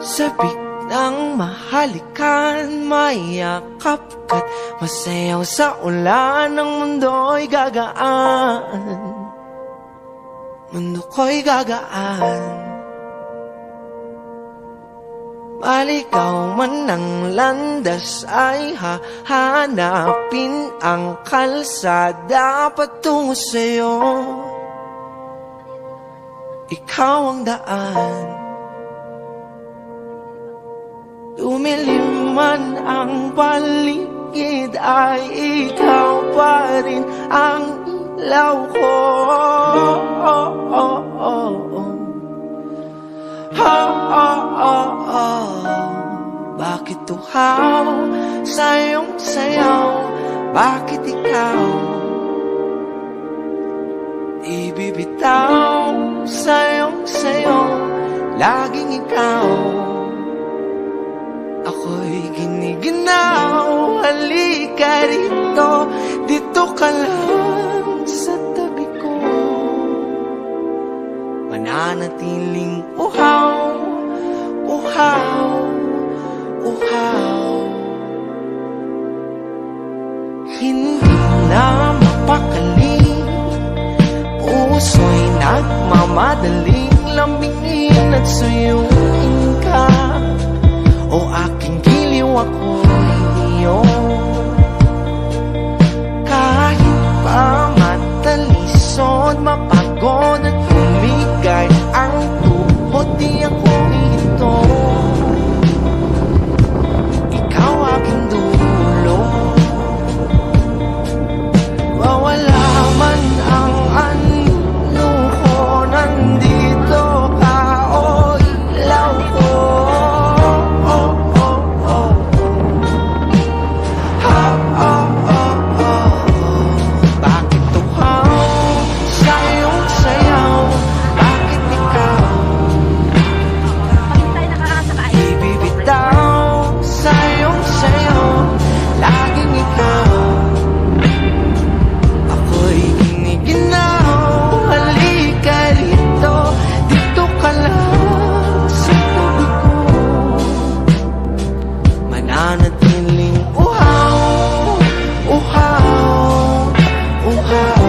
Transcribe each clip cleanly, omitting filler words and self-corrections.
Sabik ng mahalikan, mayakap ka't masayaw sa ulan. Ang mundo'y gagaan, mundo ko'y gagaan. Maligaw man ang landas ay hahanapin ang kalsada patungo sa'yo. Ikaw ang daan. Lumilim man ang paligid ay ikaw pa rin ang ilaw ko. Bakit tuhaw sa iyong sayaw? Bakit ikaw di bibitaw sa iyong sayaw? Laging ikaw, ako'y giniginaw. Halika rito, dito ka lang sa tabi ko. Mananatiling uhaw, uhaw, uhaw. Hindi na mapakali, puso'y nagmamadaling lambingin at suyuin ka. O aking giliw, ako'y iyo. Kahit pa matalisod, mapagod at humigay ang tuhod, di ako ito. Ikaw aking dulo. Mawala man ang ano ko, nandito ka, o ilaw ko. Bakit tuhaw sa iyong sayaw? Bakit ikaw ibibitaw sa iyong sayaw? Laging ikaw, ako'y giniginaw. Halika rito, dito ka lang sa tabi ko. Mananatiling uhaw, uhaw, uhaw.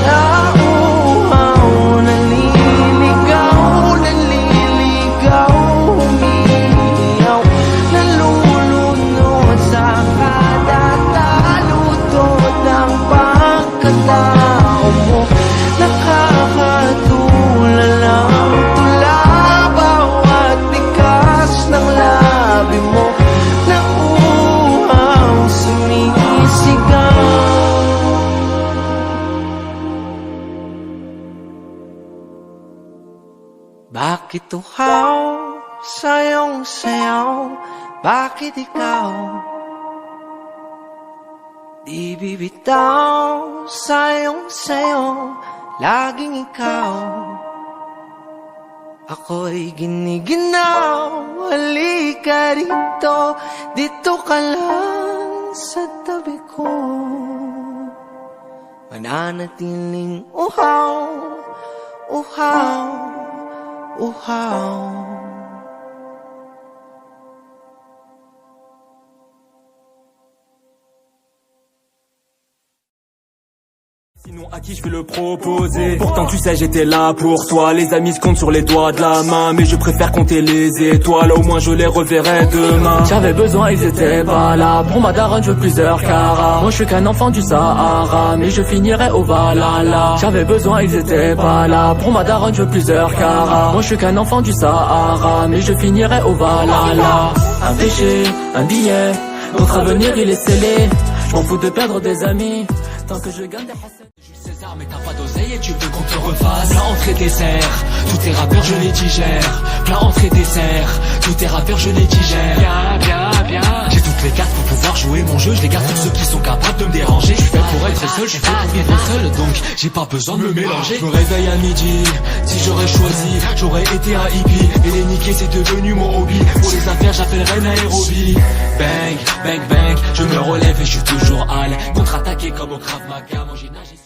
Nauuhaw, naliligaw, naliligaw, umiiyaw, nalulunod sa kada taludtod ng pagkatao mo. Nakakatulalang tula bawat bigas ng labi mo. Nauuhaw, sumisigaw. Bakit tuhaw sa iyong sayaw? Bakit ikaw di bibitaw sa iyong sayaw? Laging ikaw, ako'y giniginaw. Halika rito, dito ka lang sa tabi ko. Mananatiling uhaw, uhaw, uhaw. Sinon à qui je vais le proposer? Pourtant tu sais j'étais là pour toi. Les amis se comptent sur les doigts de la main, mais je préfère compter les étoiles. Au moins je les reverrai demain. J'avais besoin, ils étaient pas là. Pour ma daronne je veux plusieurs carats. Moi je suis qu'un enfant du Sahara, mais je finirai au Valhalla. J'avais besoin, ils étaient pas là. Pour ma daronne je veux plusieurs carats. Moi je suis qu'un enfant du Sahara, mais je finirai au Valhalla. Un péché, un billet, notre avenir il est scellé. Je m'en fous de perdre des amis, tant que je gagne des hassans. César, mais t'as pas d'oseille et tu veux qu'on te refasse. Plat entrée dessert, tous tes rappeurs je les digère. Plat entrée dessert, tous tes rappeurs je les digère. Viens, viens, va bien. J'ai toutes les cartes pour pouvoir jouer mon jeu. Je les garde sur ceux qui sont capables de me déranger. Je suis fait pour être seul, je suis fait pour vivre seul. Donc j'ai pas besoin de me mélanger. Je me réveille à midi, si j'aurais choisi, j'aurais été un hippie. Et les niquer c'est devenu mon hobby. Pour les affaires j'appellerais Nairobi. Bang, bang, bang, je me relève et je suis toujours hal. Contre-attaqué comme au Krav Maga. Moi j'ai nagé.